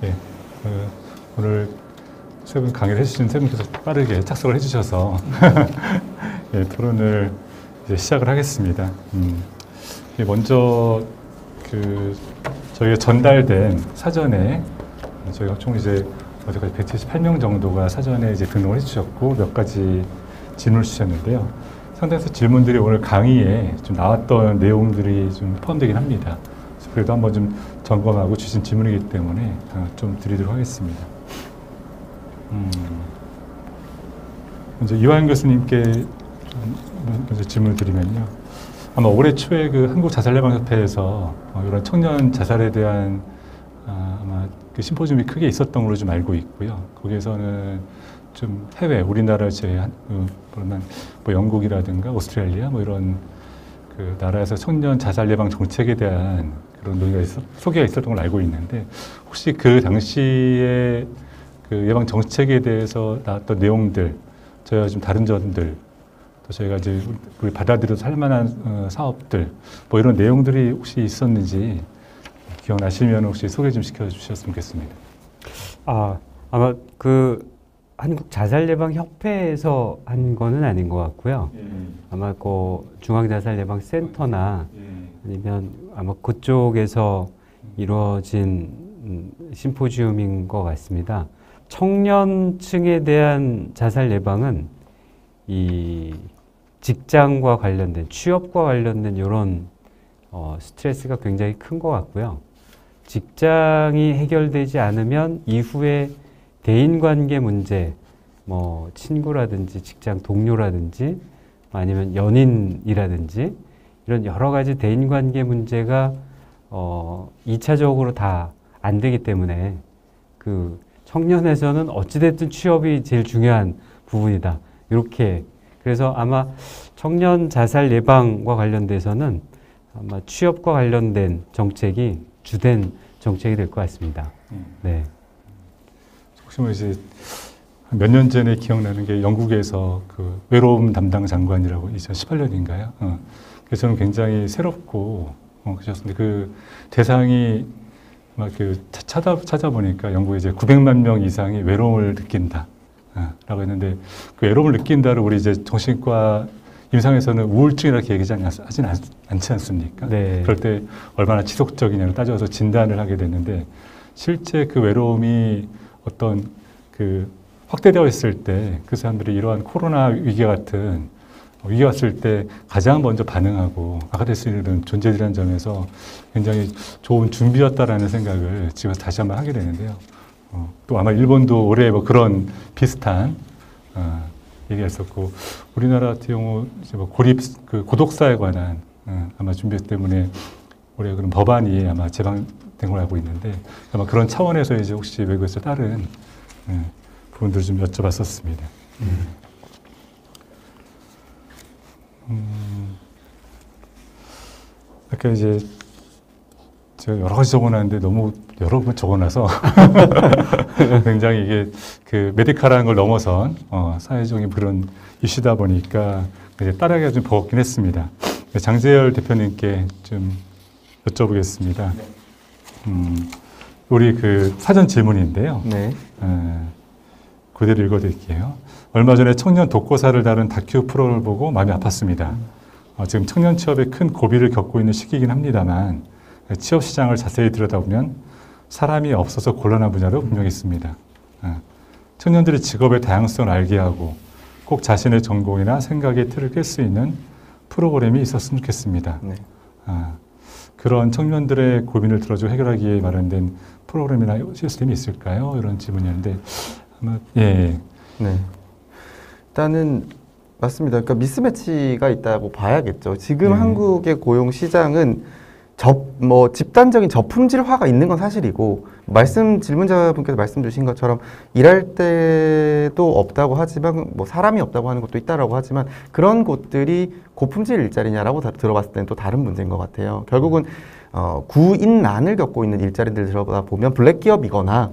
예, 오늘 세 분 강의를 해주신 세 분께서 빠르게 착석을 해주셔서 예, 토론을 이제 시작을 하겠습니다. 먼저 저희가 전달된 사전에 저희가 총 이제 어제까지 178명 정도가 사전에 이제 등록을 해주셨고 몇 가지 질문을 주셨는데요. 상당히 질문들이 오늘 강의에 좀 나왔던 내용들이 좀 포함되긴 합니다. 그래도 한번 좀 점검하고 주신 질문이기 때문에 좀 드리도록 하겠습니다. 먼저 이화영 교수님께 먼저 질문을 드리면요. 아마 올해 초에 그 한국자살예방협회에서 이런 청년 자살에 대한 아마 그 심포지움이 크게 있었던 걸로 좀 알고 있고요. 거기에서는 좀 해외, 우리나라 제외한 뭐 영국이라든가 오스트레일리아 뭐 이런 그 나라에서 청년 자살 예방 정책에 대한 그런 논의가 소개가 있었던 걸로 알고 있는데 혹시 그 당시에 그 예방 정책에 대해서 나왔던 내용들, 저희가 좀 다른 점들, 또 저희가 이제 우리 받아들여서 할 만한 사업들, 뭐 이런 내용들이 혹시 있었는지 기억나시면 혹시 소개 좀 시켜주셨으면 좋겠습니다. 아마 그 한국자살예방협회에서 한 거는 아닌 것 같고요. 아마 그 중앙자살예방센터나 아니면 아마 그쪽에서 이루어진 심포지움인 것 같습니다. 청년층에 대한 자살 예방은 이 직장과 관련된, 취업과 관련된 이런 스트레스가 굉장히 큰 것 같고요. 직장이 해결되지 않으면 이후에 대인관계 문제, 뭐 친구라든지 직장 동료라든지 아니면 연인이라든지 이런 여러 가지 대인관계 문제가 2차적으로 다 안 되기 때문에 그 청년에서는 어찌됐든 취업이 제일 중요한 부분이다. 이렇게 그래서 아마 청년 자살 예방과 관련돼서는 아마 취업과 관련된 정책이 주된 정책이 될 것 같습니다. 네. 혹시 뭐 이제 몇 년 전에 기억나는 게 영국에서 그 외로움 담당 장관이라고 2018년인가요? 그래서 저는 굉장히 새롭고 그러셨는데 그 대상이 막 그 찾아보니까 영국에 이제 900만 명 이상이 외로움을 느낀다. 라고 했는데 그 외로움을 느낀다를 우리 이제 정신과 임상에서는 우울증이라고 얘기하지 않지 않습니까? 네. 그럴 때 얼마나 지속적이냐를 따져서 진단을 하게 됐는데 실제 그 외로움이 어떤 그 확대되어 있을 때 그 사람들이 이러한 코로나 위기 같은 위기가 왔을 때 가장 먼저 반응하고 악화될 수 있는 존재들이라는 점에서 굉장히 좋은 준비였다라는 생각을 지금 다시 한번 하게 되는데요. 또 아마 일본도 올해 뭐 그런 비슷한 얘기가 있었고 우리나라 같은 경우 이제 뭐 그 고독사에 관한 아마 준비 때문에 올해 그런 법안이 아마 제방된 걸 알고 있는데 아마 그런 차원에서 이제 혹시 외국에서 다른 부분들 좀 여쭤봤었습니다. 아까 이제 제가 여러 가지 적어놨는데 너무 여러 번 적어놔서 굉장히 이게 그 메디컬한 걸 넘어선 사회적인 그런 이슈다 보니까 이제 따라하기가 좀 버겁긴 했습니다. 장재열 대표님께 좀 여쭤보겠습니다. 우리 그 사전 질문인데요. 네. 그대로 읽어드릴게요. 얼마 전에 청년 독거사를 다룬 다큐 프로를 보고 마음이 아팠습니다. 지금 청년 취업에 큰 고비를 겪고 있는 시기이긴 합니다만 취업 시장을 자세히 들여다보면 사람이 없어서 곤란한 분야도 분명히 있습니다. 청년들이 직업의 다양성을 알게 하고 꼭 자신의 전공이나 생각의 틀을 깰 수 있는 프로그램이 있었으면 좋겠습니다. 네. 그런 청년들의 고민을 들어주고 해결하기 위해 마련된 프로그램이나 시스템이 있을까요? 이런 질문이었는데 아마 예. 네. 일단은 맞습니다. 그러니까 미스매치가 있다고 봐야겠죠. 지금 한국의 고용 시장은 집단적인 저품질화가 있는 건 사실이고 질문자분께서 말씀 주신 것처럼 일할 때도 없다고 하지만 뭐 사람이 없다고 하는 것도 있다라고 하지만 그런 곳들이 고품질 일자리냐라고 들어봤을 때는 또 다른 문제인 것 같아요. 결국은 구인난을 겪고 있는 일자리들 들어보다 보면 블랙 기업이거나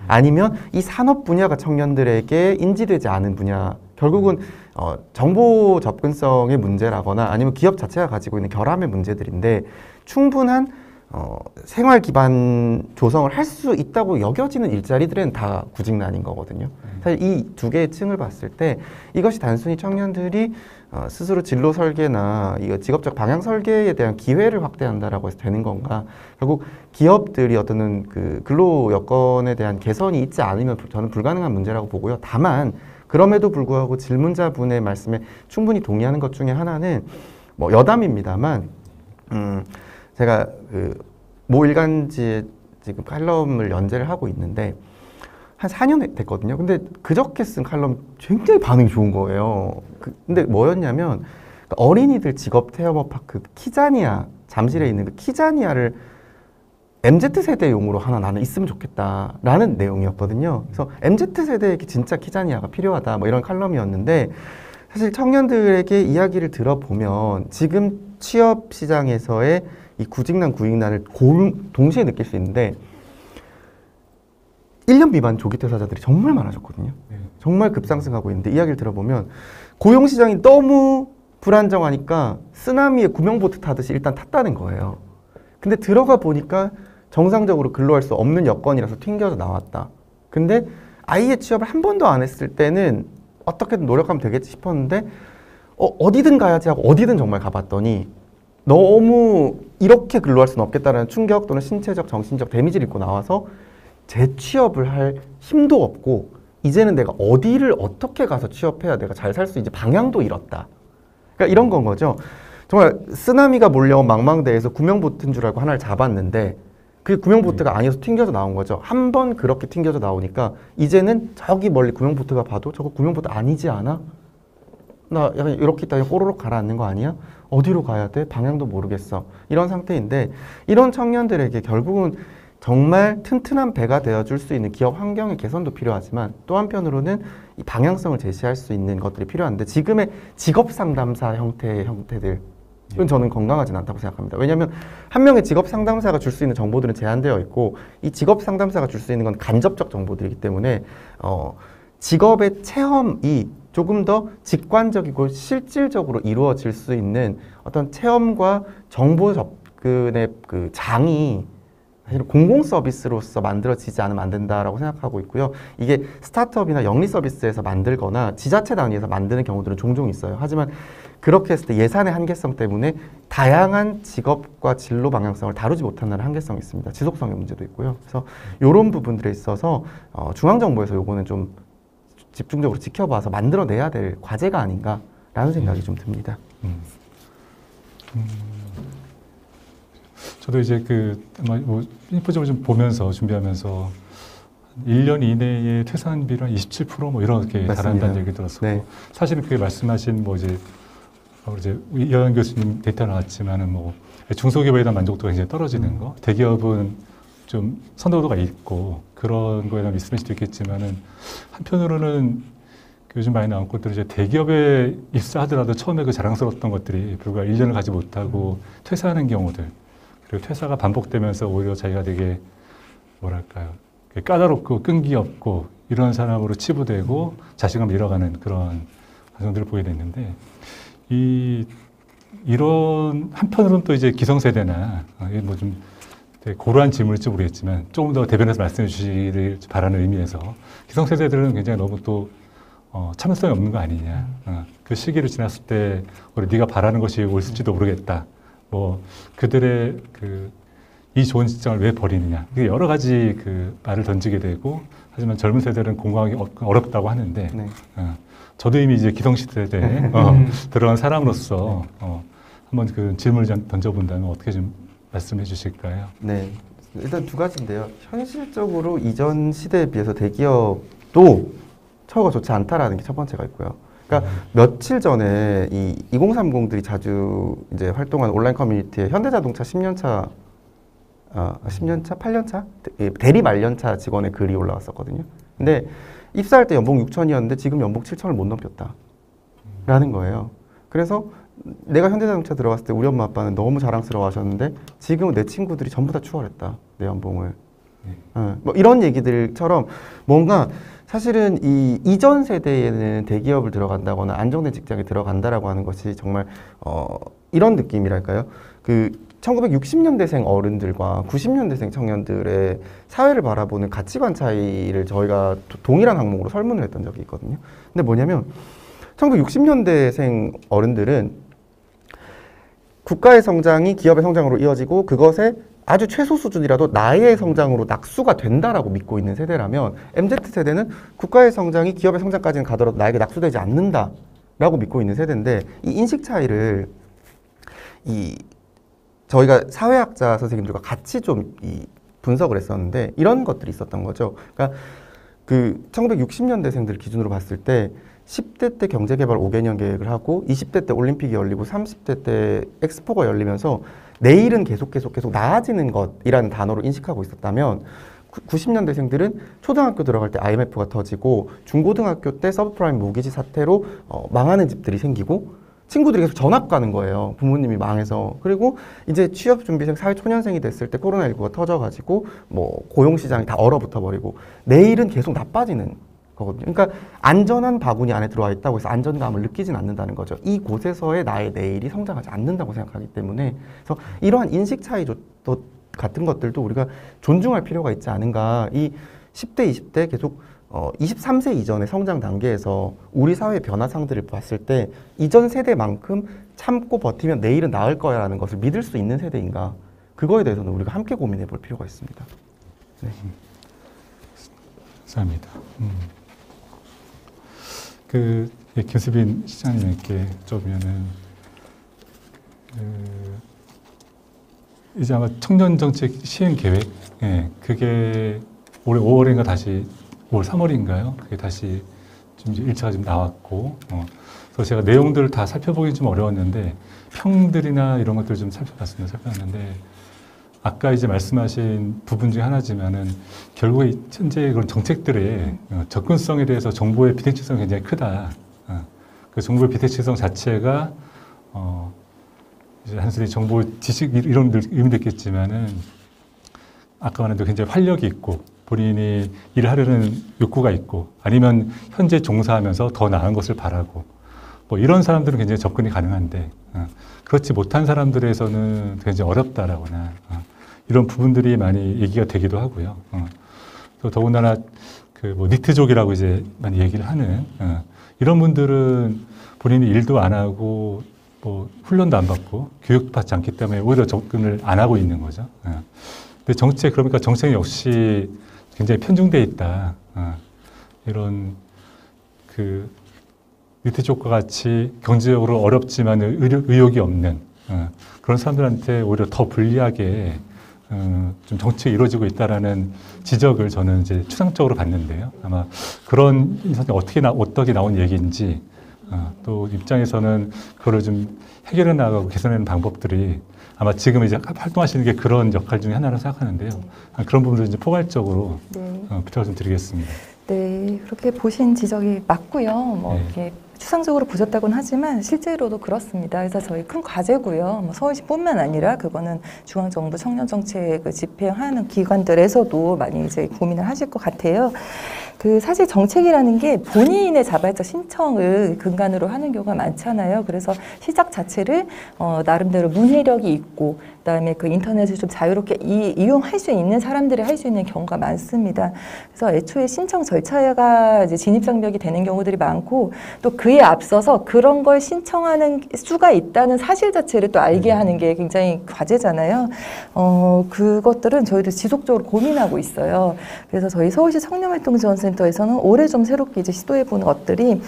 아니면 이 산업 분야가 청년들에게 인지되지 않은 분야, 결국은 정보 접근성의 문제라거나 아니면 기업 자체가 가지고 있는 결함의 문제들인데 충분한 생활 기반 조성을 할 수 있다고 여겨지는 일자리들은 다 구직난인 거거든요. 사실 이 두 개의 층을 봤을 때 이것이 단순히 청년들이 스스로 진로 설계나 이 직업적 방향 설계에 대한 기회를 확대한다라고 해서 되는 건가? 결국 기업들이 어떤 그 근로 여건에 대한 개선이 있지 않으면 저는 불가능한 문제라고 보고요. 다만 그럼에도 불구하고 질문자분의 말씀에 충분히 동의하는 것 중에 하나는 뭐 여담입니다만 제가 그 모 일간지에 지금 칼럼을 연재를 하고 있는데 한 4년 됐거든요. 근데 그저께 쓴 칼럼 굉장히 반응이 좋은 거예요. 근데 뭐였냐면 어린이들 직업 테마파크 키자니아 잠실에 있는 그 키자니아를 MZ세대용으로 하나 나는 있으면 좋겠다라는 내용이었거든요. 그래서 MZ세대에게 진짜 키자니아가 필요하다 뭐 이런 칼럼이었는데 사실 청년들에게 이야기를 들어보면 지금 취업 시장에서의 이 구직난, 구직난을 동시에 느낄 수 있는데 1년 미만 조기 퇴사자들이 정말 많아졌거든요. 정말 급상승하고 있는데 이야기를 들어보면 고용시장이 너무 불안정하니까 쓰나미에 구명보트 타듯이 일단 탔다는 거예요. 근데 들어가 보니까 정상적으로 근로할 수 없는 여건이라서 튕겨서 나왔다. 근데 아예 취업을 한 번도 안 했을 때는 어떻게든 노력하면 되겠지 싶었는데 어디든 가야지 하고 어디든 정말 가봤더니 너무 이렇게 근로할 수는 없겠다라는 충격 또는 신체적, 정신적 데미지를 입고 나와서 재취업을 할 힘도 없고 이제는 내가 어디를 어떻게 가서 취업해야 내가 잘 살 수 있는지 방향도 잃었다. 그러니까 이런 건 거죠. 정말 쓰나미가 몰려온 망망대해에서 구명보트인 줄 알고 하나를 잡았는데 그 구명보트가 아니어서 튕겨져 나온 거죠. 한 번 그렇게 튕겨져 나오니까 이제는 저기 멀리 구명보트가 봐도 저거 구명보트 아니지 않아? 나 약간 이렇게 있다가 꼬르륵 가라앉는 거 아니야? 어디로 가야 돼? 방향도 모르겠어. 이런 상태인데 이런 청년들에게 결국은 정말 튼튼한 배가 되어줄 수 있는 기업 환경의 개선도 필요하지만 또 한편으로는 이 방향성을 제시할 수 있는 것들이 필요한데 지금의 직업 상담사 형태의 형태들은 저는 건강하진 않다고 생각합니다. 왜냐하면 한 명의 직업 상담사가 줄 수 있는 정보들은 제한되어 있고 이 직업 상담사가 줄 수 있는 건 간접적 정보들이기 때문에 직업의 체험이 조금 더 직관적이고 실질적으로 이루어질 수 있는 어떤 체험과 정보 접근의 그 장이 사실 공공 서비스로서 만들어지지 않으면 안 된다라고 생각하고 있고요. 이게 스타트업이나 영리 서비스에서 만들거나 지자체 단위에서 만드는 경우들은 종종 있어요. 하지만 그렇게 했을 때 예산의 한계성 때문에 다양한 직업과 진로 방향성을 다루지 못한다는 한계성이 있습니다. 지속성의 문제도 있고요. 그래서 이런 부분들에 있어서 중앙정부에서 요거는 좀 집중적으로 지켜봐서 만들어내야 될 과제가 아닌가라는 생각이 좀 듭니다. 저도 이제 아마 인포점을 좀 보면서 준비하면서 1년 이내에 퇴사한비를 한 27% 뭐 이렇게 달한다는 얘기 들었었고 네. 사실은 그게 말씀하신 이제 이현 교수님 데이터 나왔지만은 중소기업에 대한 만족도가 굉장히 떨어지는 거, 대기업은 좀 선호도가 있고 그런 거에 대한 미스매치도 있겠지만은 한편으로는 요즘 많이 나온 것들이 이제 대기업에 입사하더라도 처음에 그 자랑스러웠던 것들이 불과 1년을 가지 못하고 퇴사하는 경우들 그리고 퇴사가 반복되면서 오히려 자기가 되게 뭐랄까요 까다롭고 끈기 없고 이런 사람으로 치부되고 자신감을 잃어가는 그런 과정들을 보게 됐는데 이런 한편으로는 또 이제 기성세대나 좀 되게 고루한 질문일지 모르겠지만 조금 더 대변해서 말씀해 주시기를 바라는 의미에서 기성세대들은 굉장히 너무 또 참을성이 없는 거 아니냐. 그 시기를 지났을 때 우리 네가 바라는 것이 옳을지도 모르겠다. 그들의 이 좋은 직장을 왜 버리느냐. 여러 가지 말을 던지게 되고 하지만 젊은 세대는 공감하기 어렵다고 하는데 네. 저도 이미 이제 기성시대에 들어간 사람으로서 한번 그 질문을 좀 던져본다면 어떻게 좀 말씀해 주실까요? 네. 일단 두 가지인데요. 현실적으로 이전 시대에 비해서 대기업도 처우가 좋지 않다라는 게 첫 번째가 있고요. 그러니까 며칠 전에 이 2030들이 자주 이제 활동한 온라인 커뮤니티에 현대자동차 10년차, 8년차? 대리 말년차 직원의 글이 올라왔었거든요. 근데 입사할 때 연봉 6천이었는데 지금 연봉 7천을 못 넘겼다라는 거예요. 그래서 내가 현대자동차 들어갔을 때 우리 엄마 아빠는 너무 자랑스러워 하셨는데 지금은 내 친구들이 전부 다 추월했다. 내 연봉을. 이런 얘기들처럼 뭔가 사실은 이 이전 세대에는 대기업을 들어간다거나 안정된 직장에 들어간다라고 하는 것이 정말 이런 느낌이랄까요? 1960년대생 어른들과 90년대생 청년들의 사회를 바라보는 가치관 차이를 저희가 동일한 항목으로 설문을 했던 적이 있거든요. 근데 뭐냐면 1960년대생 어른들은 국가의 성장이 기업의 성장으로 이어지고 그것에 아주 최소 수준이라도 나의 성장으로 낙수가 된다라고 믿고 있는 세대라면 MZ세대는 국가의 성장이 기업의 성장까지는 가더라도 나에게 낙수되지 않는다라고 믿고 있는 세대인데 이 인식 차이를 저희가 사회학자 선생님들과 같이 좀 분석을 했었는데 이런 것들이 있었던 거죠. 그러니까 그 1960년대생들 기준으로 봤을 때 10대 때 경제개발 5개년 계획을 하고 20대 때 올림픽이 열리고 30대 때 엑스포가 열리면서 내일은 계속 나아지는 것이라는 단어로 인식하고 있었다면 90년대생들은 초등학교 들어갈 때 IMF가 터지고 중고등학교 때 서브프라임 모기지 사태로 망하는 집들이 생기고 친구들이 계속 전학 가는 거예요. 부모님이 망해서. 그리고 이제 취업준비생, 사회초년생이 됐을 때 코로나19가 터져가지고 뭐 고용시장이 다 얼어붙어 버리고 내일은 계속 나빠지는 거거든요. 그러니까 안전한 바구니 안에 들어와 있다고 해서 안전감을 느끼진 않는다는 거죠. 이곳에서의 나의 내일이 성장하지 않는다고 생각하기 때문에 그래서 이러한 인식 차이 같은 것들도 우리가 존중할 필요가 있지 않은가. 이 10대, 20대 계속 23세 이전의 성장 단계에서 우리 사회의 변화상들을 봤을 때 이전 세대만큼 참고 버티면 내일은 나을 거야라는 것을 믿을 수 있는 세대인가. 그거에 대해서는 우리가 함께 고민해 볼 필요가 있습니다. 네. 감사합니다. 김수빈 시장님께 여쭤보면은 이제 아마 청년정책 시행 계획, 그게 올해 5월인가 다시 5월 3월인가요? 그게 다시 좀 1차가 좀 나왔고, 그래서 제가 내용들을 다 살펴보기 좀 어려웠는데 평들이나 이런 것들을 좀 살펴봤는데 아까 이제 말씀하신 부분 중에 하나지만은 결국에 현재 그런 정책들의 접근성에 대해서 정보의 비대칭성이 굉장히 크다. 그 정보의 비대칭성 자체가 이제 한순위 정보 지식 이런 의미도 있겠지만은 아까 말한 대로 굉장히 활력이 있고 본인이 일을 하려는 욕구가 있고 아니면 현재 종사하면서 더 나은 것을 바라고 뭐 이런 사람들은 굉장히 접근이 가능한데 그렇지 못한 사람들에서는 굉장히 어렵다라거나 이런 부분들이 많이 얘기가 되기도 하고요. 또 더군다나 그 뭐 니트족이라고 이제 많이 얘기를 하는 이런 분들은 본인이 일도 안 하고 뭐 훈련도 안 받고 교육도 받지 않기 때문에 오히려 접근을 안 하고 있는 거죠. 근데 그러니까 정책 역시 굉장히 편중돼 있다. 이런 그 니트족과 같이 경제적으로 어렵지만 의욕이 없는 그런 사람들한테 오히려 더 불리하게 좀 정책이 이루어지고 있다라는 지적을 저는 이제 추상적으로 봤는데요. 아마 그런 인상이 어떻게 나온 얘기인지 또 입장에서는 그거를 좀 해결해 나가고 개선하는 방법들이 아마 지금 이제 활동하시는 게 그런 역할 중에 하나라고 생각하는데요. 그런 부분들 이제 포괄적으로 부탁을 좀 드리겠습니다. 네, 그렇게 보신 지적이 맞고요. 뭐 이렇게 추상적으로 보셨다고는 하지만 실제로도 그렇습니다. 그래서 저희 큰 과제고요. 뭐 서울시뿐만 아니라 그거는 중앙정부 청년정책을 집행하는 기관들에서도 많이 이제 고민을 하실 것 같아요. 그 사실 정책이라는 게 본인의 자발적 신청을 근간으로 하는 경우가 많잖아요. 그래서 시작 자체를 나름대로 문해력이 있고 그다음에 그 인터넷을 좀 자유롭게 이용할 수 있는 사람들이 할 수 있는 경우가 많습니다. 그래서 애초에 신청 절차가 이제 진입장벽이 되는 경우들이 많고 또 그에 앞서서 그런 걸 신청하는 수가 있다는 사실 자체를 또 알게 하는 게 굉장히 과제잖아요. 그것들은 저희도 지속적으로 고민하고 있어요. 그래서 저희 서울시 청년활동지원센터에서는 올해 좀 새롭게 이제 시도해보는 것들이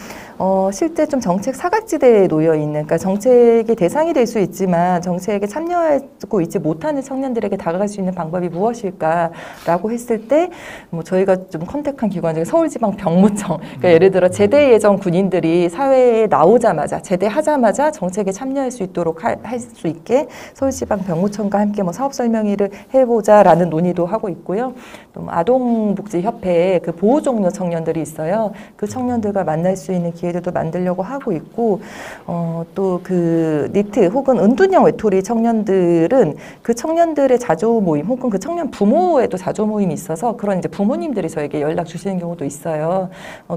실제 좀 정책 사각지대에 놓여 있는, 그러니까 정책의 대상이 될 수 있지만 정책에 참여하고 있지 못하는 청년들에게 다가갈 수 있는 방법이 무엇일까라고 했을 때, 뭐 저희가 좀 컨택한 기관 중에 서울지방병무청, 그러니까 예를 들어 제대 예정 군인들이 사회에 나오자마자 제대하자마자 정책에 참여할 수 있도록 할 수 있게 서울지방병무청과 함께 뭐 사업 설명회를 해보자라는 논의도 하고 있고요. 또 뭐 아동복지협회에 그 보호종료 청년들이 있어요. 그 청년들과 만날 수 있는 기회들도 만들려고 하고 있고, 또 그 니트 혹은 은둔형 외톨이 청년들은 그 청년들의 자조 모임 혹은 그 청년 부모에도 자조 모임이 있어서 그런 이제 부모님들이 저에게 연락 주시는 경우도 있어요.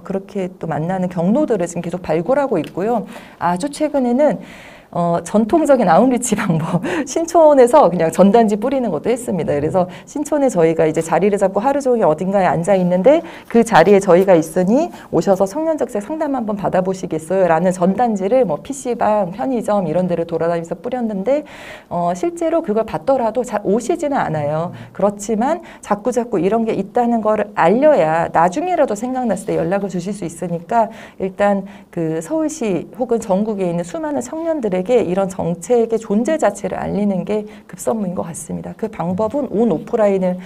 그렇게 또 만나는 경로들을 지금 계속 발굴하고 있고요. 아주 최근에는 전통적인 아웃리치 방법, 신촌에서 그냥 전단지 뿌리는 것도 했습니다. 그래서 신촌에 저희가 이제 자리를 잡고 하루 종일 어딘가에 앉아 있는데 그 자리에 저희가 있으니 오셔서 청년정책 상담 한번 받아보시겠어요? 라는 전단지를 뭐 PC방, 편의점 이런 데를 돌아다니면서 뿌렸는데 실제로 그걸 받더라도 잘 오시지는 않아요. 그렇지만 자꾸 이런 게 있다는 거를 알려야 나중에라도 생각났을 때 연락을 주실 수 있으니까 일단 그 서울시 혹은 전국에 있는 수많은 청년들에게 이런 정책의 존재 자체를 알리는 게 급선무인 것 같습니다. 그 방법은 온 오프라인을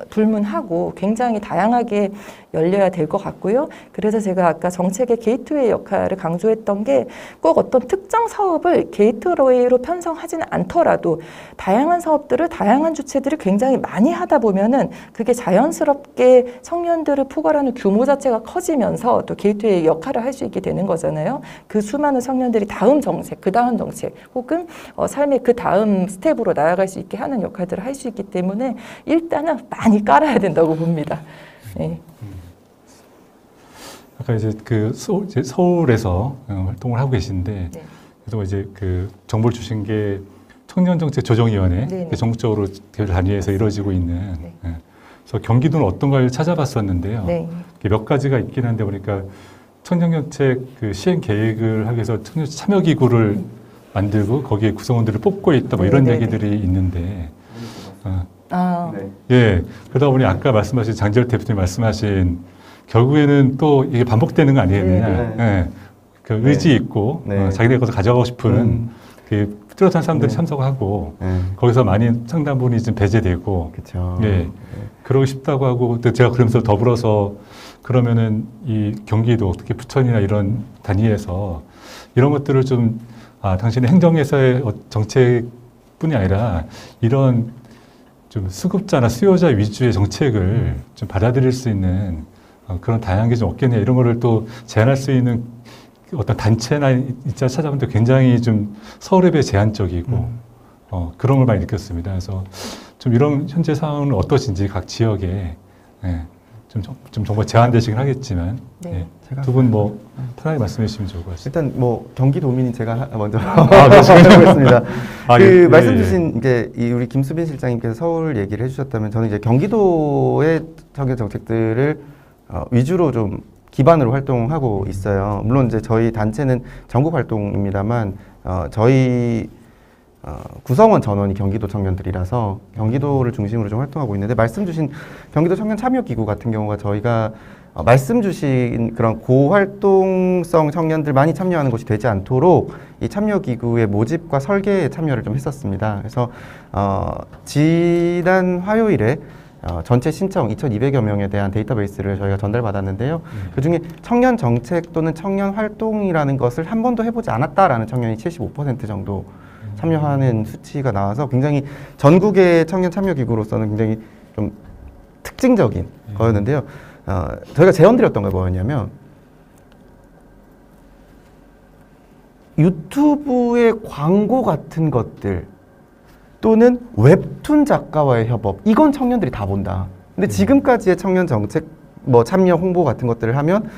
불문하고 굉장히 다양하게 열려야 될 것 같고요. 그래서 제가 아까 정책의 게이트웨이 역할을 강조했던 게 꼭 어떤 특정 사업을 게이트웨이로 편성하지는 않더라도 다양한 사업들을 다양한 주체들이 굉장히 많이 하다 보면은 그게 자연스럽게 청년들을 포괄하는 규모 자체가 커지면서 또 게이트웨이 역할을 할 수 있게 되는 거잖아요. 그 수많은 청년들이 다음 정책, 그 다음 정책 혹은 삶의 그 다음 스텝으로 나아갈 수 있게 하는 역할들을 할 수 있기 때문에 일단은 많이 깔아야 된다고 봅니다. 네. 아까 이제 그 서울에서 활동을 하고 계신데, 네. 그래서 이제 그 정보를 주신 게 청년정책조정위원회, 네, 네. 전국적으로 단위에서 이루어지고 있는. 네. 예. 그래서 경기도는 어떤 걸 찾아봤었는데요. 네. 몇 가지가 있긴 한데 보니까 청년정책 그 시행 계획을 하기 위해서 청년 참여기구를 만들고 거기에 구성원들을 뽑고 있다 뭐 이런 네, 네, 얘기들이 있는데. 네. 예. 그러다 보니 아까 말씀하신 장재열 대표님 말씀하신 결국에는 또 이게 반복되는 거 아니겠느냐. 네, 네. 예. 그 의지 있고 네. 자기네가 것을 가져가고 싶은 그 뚜렷한 사람들이 네. 참석하고 네. 거기서 많이 상당분이 좀 배제되고 그렇죠. 예. 그러고 싶다고 하고 또 제가 그러면서 더불어서 그러면은 이 경기도 특히 부천이나 이런 단위에서 이런 것들을 좀 당신의 행정에서의 정책뿐이 아니라 이런 좀 수급자나 수요자 위주의 정책을 좀 받아들일 수 있는 그런 다양한 게 좀 없겠냐 이런 거를 또 제안할 수 있는 어떤 단체나 입자 찾아보면 굉장히 좀 서울에 비해 제한적이고 그런 걸 많이 느꼈습니다. 그래서 좀 이런 현재 상황은 어떠신지 각 지역에 예, 좀 정말 제한되시긴 하겠지만 네. 예, 두 분 뭐 편하게 말씀해 주시면 좋을 것 같습니다. 일단 뭐 경기도민인 제가 먼저 그렇습니다. 해보겠습니다. 예, 말씀 예. 주신 이제 우리 김수빈 실장님께서 서울 얘기를 해주셨다면 저는 이제 경기도의 청년 정책들을 위주로 좀 기반으로 활동하고 있어요. 물론 이제 저희 단체는 전국 활동입니다만 저희 구성원 전원이 경기도 청년들이라서 경기도를 중심으로 좀 활동하고 있는데 말씀 주신 경기도 청년 참여기구 같은 경우가 저희가 말씀 주신 그런 고활동성 청년들 많이 참여하는 것이 되지 않도록 이 참여기구의 모집과 설계에 참여를 좀 했었습니다. 그래서 지난 화요일에 전체 신청 2,200여 명에 대한 데이터베이스를 저희가 전달받았는데요. 그중에 청년 정책 또는 청년 활동이라는 것을 한 번도 해보지 않았다라는 청년이 75% 정도 참여하는 수치가 나와서 굉장히 전국의 청년 참여기구로서는 굉장히 좀 특징적인 거였는데요. 저희가 제언드렸던 게 뭐였냐면 유튜브의 광고 같은 것들 또는 웹툰 작가와의 협업 이건 청년들이 다 본다. 근데 지금까지의 청년 정책 뭐 참여 홍보 같은 것들을 하면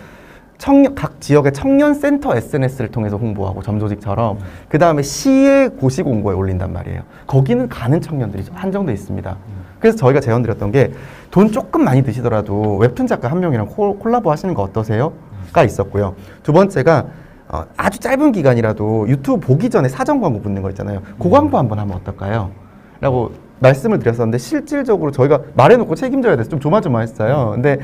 각 지역의 청년 센터 SNS를 통해서 홍보하고 점조직처럼 그 다음에 시의 고시 공고에 올린단 말이에요. 거기는 가는 청년들이 좀 한정돼 있습니다. 그래서 저희가 제언드렸던 게 돈 조금 많이 드시더라도 웹툰 작가 한 명이랑 콜라보 하시는 거 어떠세요? 가 있었고요. 두 번째가 아주 짧은 기간이라도 유튜브 보기 전에 사전 광고 붙는 거 있잖아요. 그 광고 한번 하면 어떨까요? 라고 말씀을 드렸었는데 실질적으로 저희가 말해놓고 책임져야 돼서 좀 조마조마했어요. 근데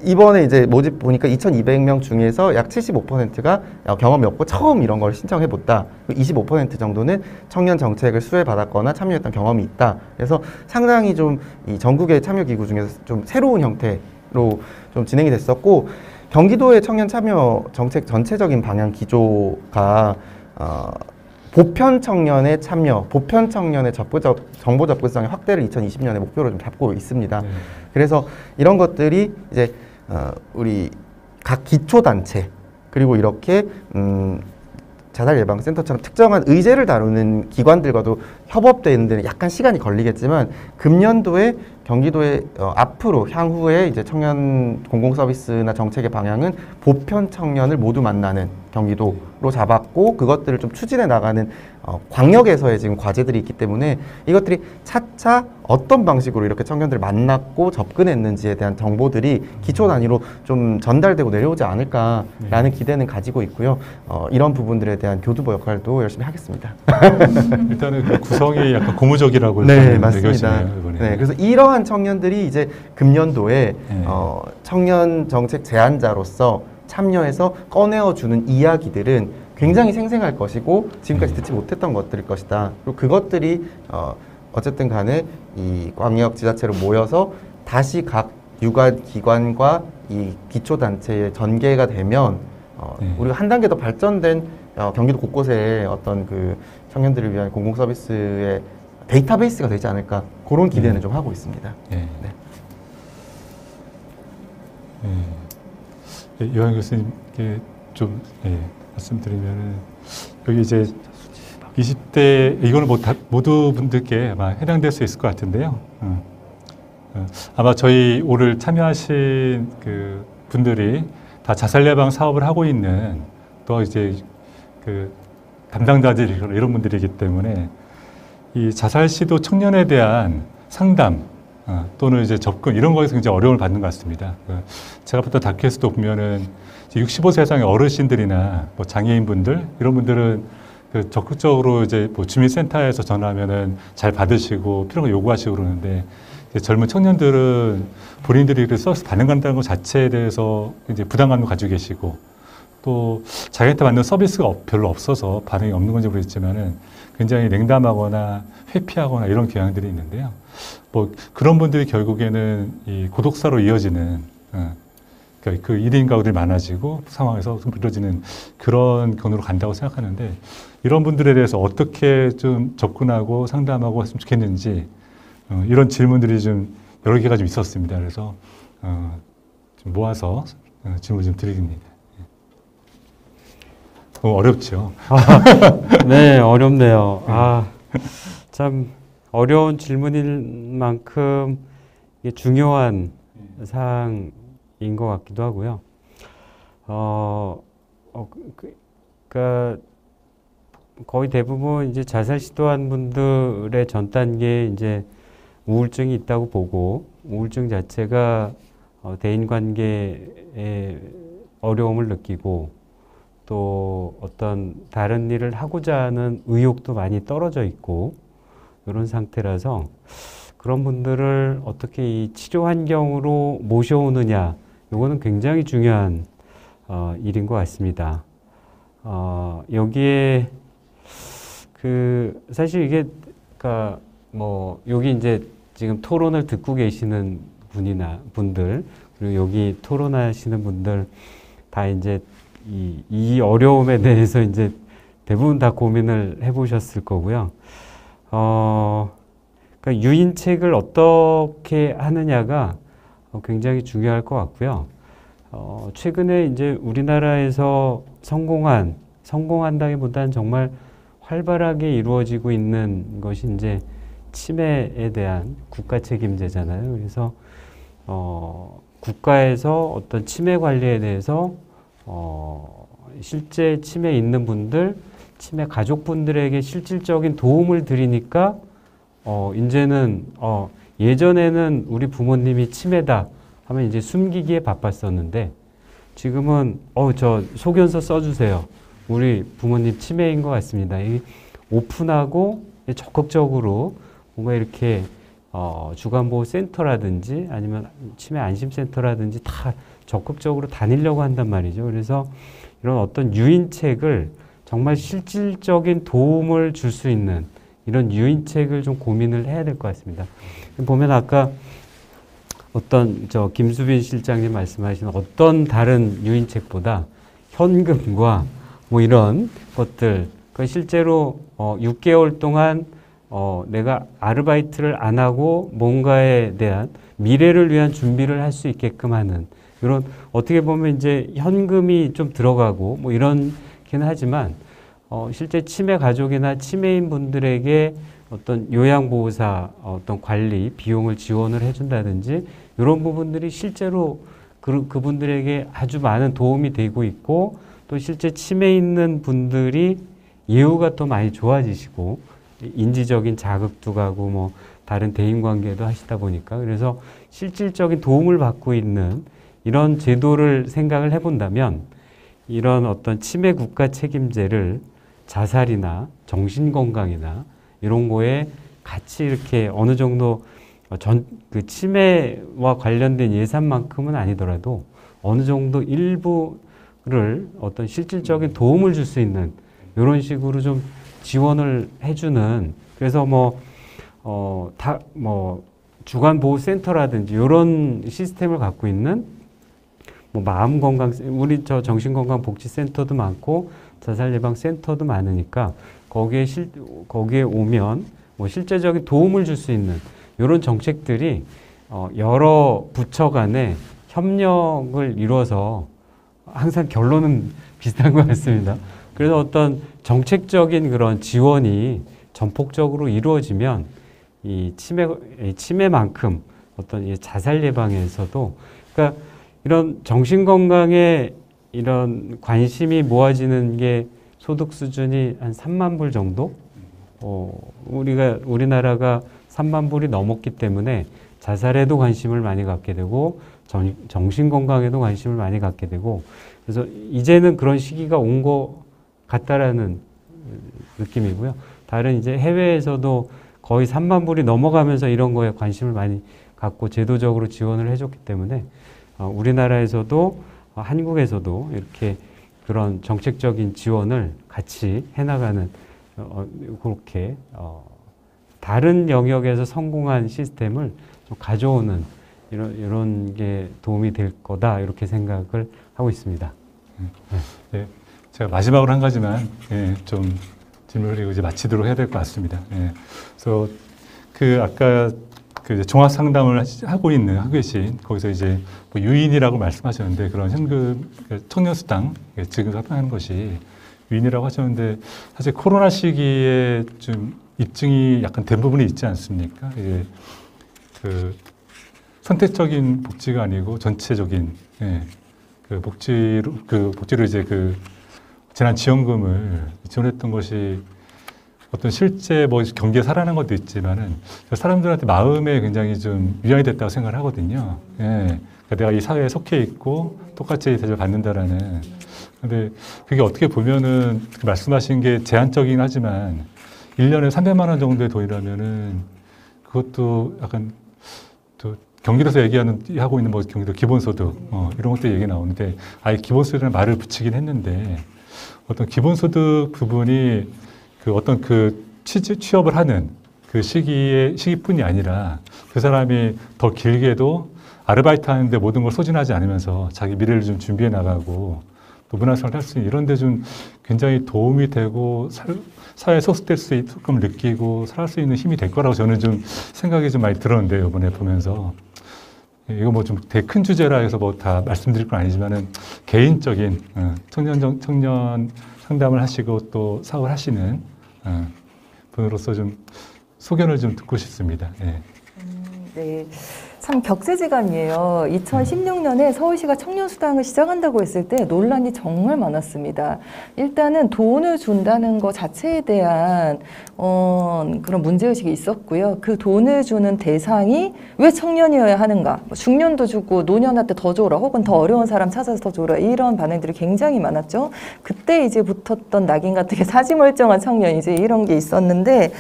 이번에 이제 모집 보니까 2,200명 중에서 약 75%가 경험이 없고 처음 이런 걸 신청해봤다. 25% 정도는 청년 정책을 수혜받았거나 참여했던 경험이 있다. 그래서 상당히 좀 이 전국의 참여기구 중에서 좀 새로운 형태로 좀 진행이 됐었고 경기도의 청년 참여 정책 전체적인 방향 기조가 보편 청년의 참여, 보편 청년의 정보 접근성의 확대를 2020년에 목표로 좀 잡고 있습니다. 그래서 이런 것들이 이제 우리 각 기초단체 그리고 이렇게 자살 예방 센터처럼 특정한 의제를 다루는 기관들과도 협업되는 데는 약간 시간이 걸리겠지만 금년도에 경기도의 앞으로 향후에 이제 청년 공공 서비스나 정책의 방향은 보편 청년을 모두 만나는 경기도로 잡았고 그것들을 좀 추진해 나가는 광역에서의 지금 과제들이 있기 때문에 이것들이 차차 어떤 방식으로 이렇게 청년들을 만났고 접근했는지에 대한 정보들이 기초 단위로 좀 전달되고 내려오지 않을까라는 기대는 가지고 있고요. 이런 부분들에 대한 교두보 역할도 열심히 하겠습니다. 일단은 그 구성이 약간 고무적이라고 네, 맞습니다. 느껴지네요, 이번에. 네, 그래서 이러한 청년들이 이제 금년도에 네. 청년 정책 제안자로서 참여해서 꺼내어주는 이야기들은 굉장히 생생할 것이고 지금까지 듣지 못했던 것들일 것이다. 그리고 그것들이 어쨌든 간에 이 광역 지자체로 모여서 다시 각 유관 기관과 이 기초단체의 전개가 되면 우리가 한 단계 더 발전된 경기도 곳곳에 어떤 그 청년들을 위한 공공 서비스의 데이터베이스가 되지 않을까 그런 기대는 좀 하고 있습니다. 네. 네. 이완 교수님께 좀 말씀드리면은 여기 이제 20대 이거는 뭐 모두 분들께 아마 해당될 수 있을 것 같은데요. 아마 저희 오늘 참여하신 그 분들이 다 자살 예방 사업을 하고 있는 또 이제 그 담당자들 이런 분들이기 때문에 이 자살 시도 청년에 대한 상담 또는 이제 접근 이런 거에서 굉장히 어려움을 받는 것 같습니다. 제가 봤던 다큐에서도 보면은 65세 이상의 어르신들이나 뭐 장애인분들 이런 분들은 그 적극적으로 이제 뭐 주민센터에서 전화하면은 잘 받으시고 필요한 거 요구하시고 그러는데 젊은 청년들은 본인들이 그 서비스 반응한다는 것 자체에 대해서 이제 부담감도 가지고 계시고 또 자기한테 맞는 서비스가 별로 없어서 반응이 없는 건지 모르겠지만은 굉장히 냉담하거나 회피하거나 이런 경향들이 있는데요. 뭐 그런 분들이 결국에는 이 고독사로 이어지는 그러니까 그 1인 가구들이 많아지고 상황에서 좀 이루어지는 그런 경로로 간다고 생각하는데 이런 분들에 대해서 어떻게 좀 접근하고 상담하고 했으면 좋겠는지 이런 질문들이 좀 여러 개가 좀 있었습니다. 그래서 좀 모아서 질문 좀 드리겠습니다. 너무 어렵죠. 네, 어렵네요. 참 어려운 질문일 만큼 이게 중요한 사항인 것 같기도 하고요. 그러니까 거의 대부분 이제 자살 시도한 분들의 전 단계에 이제 우울증이 있다고 보고 우울증 자체가 대인 관계에 어려움을 느끼고 또 어떤 다른 일을 하고자 하는 의욕도 많이 떨어져 있고 이런 상태라서 그런 분들을 어떻게 이 치료 환경으로 모셔오느냐 이거는 굉장히 중요한 일인 것 같습니다. 여기에 사실 이게 그러니까 뭐 여기 이제 지금 토론을 듣고 계시는 분들 그리고 여기 토론하시는 분들 다 이제 이 어려움에 대해서 이제 대부분 다 고민을 해보셨을 거고요. 그러니까 유인책을 어떻게 하느냐가 굉장히 중요할 것 같고요. 최근에 이제 우리나라에서 성공한다기보다는 정말 활발하게 이루어지고 있는 것이 이제 치매에 대한 국가 책임제잖아요. 그래서 국가에서 어떤 치매 관리에 대해서 실제 치매 있는 분들, 치매 가족분들에게 실질적인 도움을 드리니까 이제는 예전에는 우리 부모님이 치매다 하면 이제 숨기기에 바빴었는데 지금은 저 소견서 써주세요. 우리 부모님 치매인 것 같습니다. 오픈하고 적극적으로 뭔가 이렇게 주간보호센터라든지 아니면 치매 안심센터라든지 다 적극적으로 다니려고 한단 말이죠. 그래서 이런 어떤 유인책을 정말 실질적인 도움을 줄 수 있는 이런 유인책을 좀 고민을 해야 될 것 같습니다. 보면 아까 어떤 김수빈 실장님 말씀하신 어떤 다른 유인책보다 현금과 뭐 이런 것들, 실제로 6개월 동안 내가 아르바이트를 안 하고 뭔가에 대한 미래를 위한 준비를 할 수 있게끔 하는 이런 어떻게 보면 이제 현금이 좀 들어가고 뭐 이런긴 하지만 실제 치매 가족이나 치매인 분들에게 어떤 요양보호사 어떤 관리 비용을 지원을 해준다든지 이런 부분들이 실제로 그분들에게 아주 많은 도움이 되고 있고 또 실제 치매 있는 분들이 예후가 또 많이 좋아지시고 인지적인 자극도 가고 뭐 다른 대인관계도 하시다 보니까 그래서 실질적인 도움을 받고 있는 이런 제도를 생각을 해본다면 이런 어떤 치매 국가 책임제를 자살이나 정신건강이나 이런 거에 같이 이렇게 어느 정도 그 치매와 관련된 예산만큼은 아니더라도 어느 정도 일부를 어떤 실질적인 도움을 줄 수 있는 이런 식으로 좀 지원을 해주는 그래서 주간보호센터라든지 이런 시스템을 갖고 있는 뭐 마음건강, 우리 저 정신건강복지센터도 많고 자살예방센터도 많으니까 거기에 오면 뭐 실제적인 도움을 줄 수 있는 이런 정책들이 여러 부처 간에 협력을 이루어서 항상 결론은 비슷한 것 같습니다. 그래서 어떤 정책적인 그런 지원이 전폭적으로 이루어지면 이 치매만큼 어떤 이 자살 예방에서도 그러니까 이런 정신건강에 이런 관심이 모아지는 게 소득 수준이 한 3만 불 정도? 우리나라가 3만 불이 넘었기 때문에 자살에도 관심을 많이 갖게 되고 정신건강에도 관심을 많이 갖게 되고 그래서 이제는 그런 시기가 온 것 같다라는 느낌이고요. 다른 이제 해외에서도 거의 3만 불이 넘어가면서 이런 거에 관심을 많이 갖고 제도적으로 지원을 해줬기 때문에 우리나라에서도 한국에서도 이렇게 그런 정책적인 지원을 같이 해나가는 그렇게 다른 영역에서 성공한 시스템을 좀 가져오는 이런 게 도움이 될 거다 이렇게 생각을 하고 있습니다. 네, 제가 마지막으로 한 가지만 좀 질문을 드리고 이제 마치도록 해야 될 것 같습니다. 그래서 아까 이제 종합 상담을 하고 계신 거기서 이제 뭐 유인이라고 말씀하셨는데 그런 현금 청년수당 지급하는 것이 유인이라고 하셨는데 사실 코로나 시기에 좀 입증이 약간 된 부분이 있지 않습니까? 이게 선택적인 복지가 아니고 전체적인 복지로 이제 재난지원금을 지원했던 것이 어떤 실제 뭐 경기에 살아난 것도 있지만은 사람들한테 마음에 굉장히 좀 위안이 됐다고 생각을 하거든요. 그러니까 내가 이 사회에 속해 있고 똑같이 대접을 받는다라는. 근데 그게 어떻게 보면은 말씀하신 게 제한적이긴 하지만 1년에 300만 원 정도의 돈이라면은 그것도 약간 또 경기도에서 하고 있는 뭐 경기도 기본소득 이런 것들 얘기 나오는데 아예 기본소득이라는 말을 붙이긴 했는데 어떤 기본소득 부분이 취업을 하는 그 시기뿐이 아니라 그 사람이 더 길게도 아르바이트 하는데 모든 걸 소진하지 않으면서 자기 미래를 좀 준비해 나가고 또 문화생활을 할 수 있는 이런 데 좀 굉장히 도움이 되고 사회에 소속될 수 있게끔 느끼고 살 수 있는 힘이 될 거라고 저는 좀 생각이 좀 많이 들었는데요. 이번에 보면서. 이거 뭐 좀 되게 큰 주제라 해서 뭐 다 말씀드릴 건 아니지만은 개인적인 청년 상담을 하시고 또 사업을 하시는 분으로서 좀 소견을 좀 듣고 싶습니다. 네. 참 격세지감이에요. 2016년에 서울시가 청년수당을 시작한다고 했을 때 논란이 정말 많았습니다. 일단은 돈을 준다는 것 자체에 대한 그런 문제의식이 있었고요. 그 돈을 주는 대상이 왜 청년이어야 하는가? 중년도 주고 노년한테 더 줘라 혹은 더 어려운 사람 찾아서 더 줘라 이런 반응들이 굉장히 많았죠. 그때 이제 붙었던 낙인 같은 게 사지멀쩡한 청년 이제 이런 게 있었는데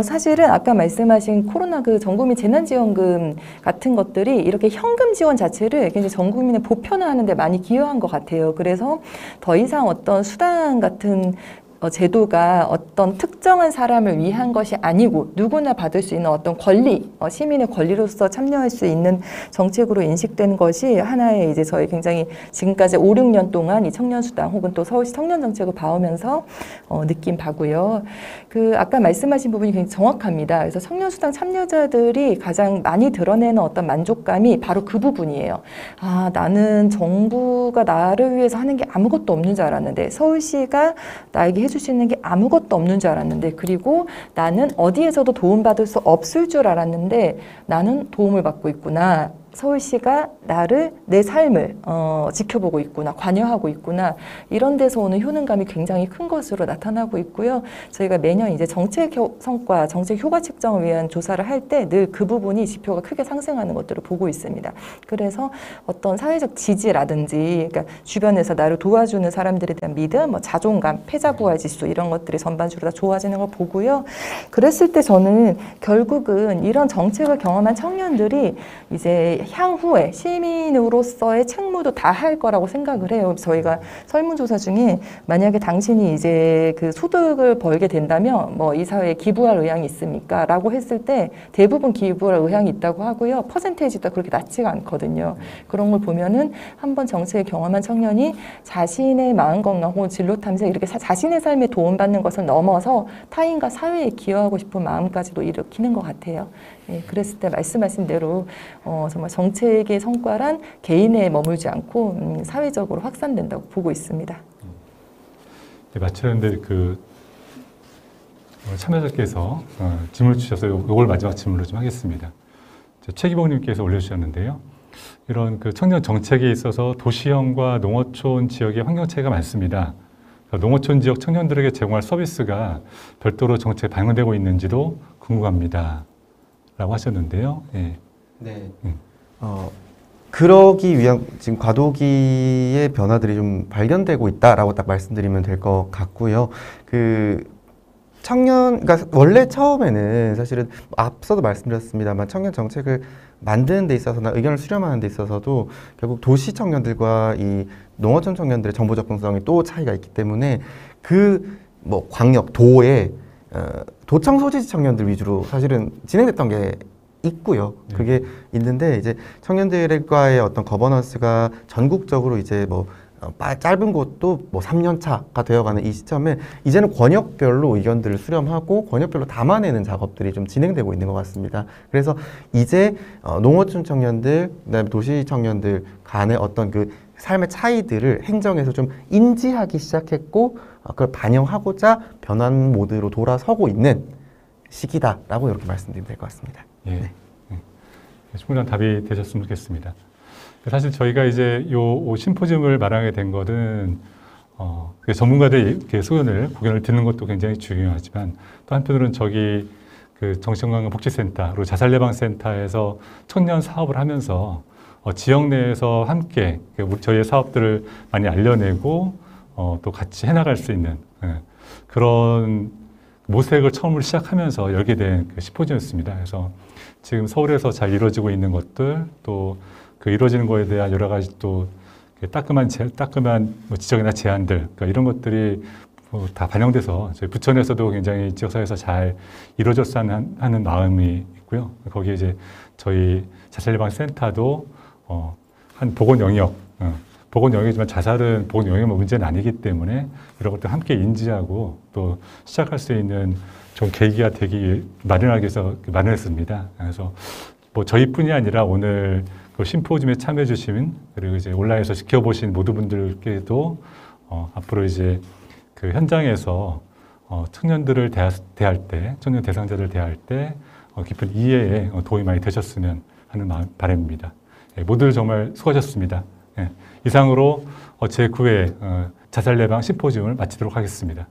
사실은 아까 말씀하신 코로나 전국민 재난지원금 같은 것들이 이렇게 현금 지원 자체를 굉장히 전 국민의 보편화하는 데 많이 기여한 것 같아요. 그래서 더 이상 어떤 수당 같은 제도가 어떤 특정한 사람을 위한 것이 아니고 누구나 받을 수 있는 어떤 권리, 시민의 권리로서 참여할 수 있는 정책으로 인식된 것이 하나의 이제 저희 굉장히 지금까지 5, 6년 동안 이 청년수당 혹은 또 서울시 청년정책을 봐오면서 느낀 바고요. 아까 말씀하신 부분이 굉장히 정확합니다. 그래서 청년수당 참여자들이 가장 많이 드러내는 어떤 만족감이 바로 그 부분이에요. 아, 나는 정부가 나를 위해서 하는 게 아무것도 없는 줄 알았는데 서울시가 나에게 알려줄 수 있는 게 아무것도 없는 줄 알았는데, 그리고 나는 어디에서도 도움받을 수 없을 줄 알았는데 나는 도움을 받고 있구나. 서울시가 나를, 내 삶을 지켜보고 있구나, 관여하고 있구나, 이런 데서 오는 효능감이 굉장히 큰 것으로 나타나고 있고요. 저희가 매년 이제 정책 성과, 정책 효과 측정을 위한 조사를 할 때 늘 그 부분이 지표가 크게 상승하는 것들을 보고 있습니다. 그래서 어떤 사회적 지지라든지, 그러니까 주변에서 나를 도와주는 사람들에 대한 믿음, 뭐 자존감, 패자부활 지수, 이런 것들이 전반적으로 다 좋아지는 걸 보고요. 그랬을 때 저는 결국은 이런 정책을 경험한 청년들이 이제 향후에 시민으로서의 책무도 다 할 거라고 생각을 해요. 저희가 설문조사 중에 만약에 당신이 이제 그 소득을 벌게 된다면 뭐 이 사회에 기부할 의향이 있습니까? 라고 했을 때 대부분 기부할 의향이 있다고 하고요. 퍼센테이지도 그렇게 낮지가 않거든요. 그런 걸 보면은 한번 정책을 경험한 청년이 자신의 마음 건강 혹은 진로 탐색, 이렇게 자신의 삶에 도움받는 것을 넘어서 타인과 사회에 기여하고 싶은 마음까지도 일으키는 것 같아요. 예, 그랬을 때 말씀하신 대로 정말 정책의 성과란 개인에 머물지 않고 사회적으로 확산된다고 보고 있습니다. 네, 마치는데 참여자께서 질문을 주셔서 이걸 마지막 질문으로 좀 하겠습니다. 최기봉님께서 올려주셨는데요. 이런 그 청년 정책에 있어서 도시형과 농어촌 지역의 환경 차이가 많습니다. 농어촌 지역 청년들에게 제공할 서비스가 별도로 정책에 반영되고 있는지도 궁금합니다. 라고 하셨는데요. 예. 네. 그러기 위한 지금 과도기의 변화들이 좀 발견되고 있다라고 딱 말씀드리면 될 것 같고요. 그러니까 원래 처음에는 사실은 앞서도 말씀드렸습니다만 청년 정책을 만드는 데 있어서나 의견을 수렴하는 데 있어서도 결국 도시 청년들과 이 농어촌 청년들의 정보 접근성이 또 차이가 있기 때문에 뭐 광역, 도의 도청 소지지 청년들 위주로 사실은 진행됐던 게 있고요. 그게 있는데 이제 청년들과의 어떤 거버넌스가 전국적으로 이제 뭐 짧은 곳도 뭐 3년 차가 되어가는 이 시점에 이제는 권역별로 의견들을 수렴하고 권역별로 담아내는 작업들이 좀 진행되고 있는 것 같습니다. 그래서 이제 농어촌 청년들, 그다음에 도시 청년들 간의 어떤 그 삶의 차이들을 행정에서 좀 인지하기 시작했고 그걸 반영하고자 변환 모드로 돌아서고 있는 시기다라고 이렇게 말씀드리면 될 것 같습니다. 예. 네. 충분한 답이 되셨으면 좋겠습니다. 사실 저희가 이제 요 심포지엄을 마련하게 된 것은 전문가들의 소견을 듣는 것도 굉장히 중요하지만 또 한편으로는 저기 그 정신건강복지센터 그리고 자살예방센터에서 청년 사업을 하면서 지역 내에서 함께 저희의 사업들을 많이 알려내고 또 같이 해나갈 수 있는 그런 모색을 처음으로 시작하면서 열게 된 심포지엄이었습니다. 그래서 지금 서울에서 잘 이루어지고 있는 것들 또 그 이루어지는 거에 대한 여러 가지 또 따끔한 뭐 지적이나 제안들 그러니까 이런 것들이 다 반영돼서 저희 부천에서도 굉장히 지역사회에서 잘 이루어졌으면 하는 마음이 있고요. 거기에 이제 저희 자살예방센터도 한 보건 영역이지만 자살은 보건 영역만 문제는 아니기 때문에 이런 것들 함께 인지하고 또 시작할 수 있는 좀 계기가 되기 마련하기 위해서 마련했습니다. 그래서 뭐 저희뿐이 아니라 오늘 그 심포지엄에 참여해 주신 그리고 이제 온라인에서 지켜보신 모든 분들께도 앞으로 이제 그 현장에서 청년들을 대할 때, 청년 대상자를 대할 때 깊은 이해에 도움이 많이 되셨으면 하는 바람입니다. 모두 정말 수고하셨습니다. 이상으로 제9회 자살예방 심포지엄을 마치도록 하겠습니다.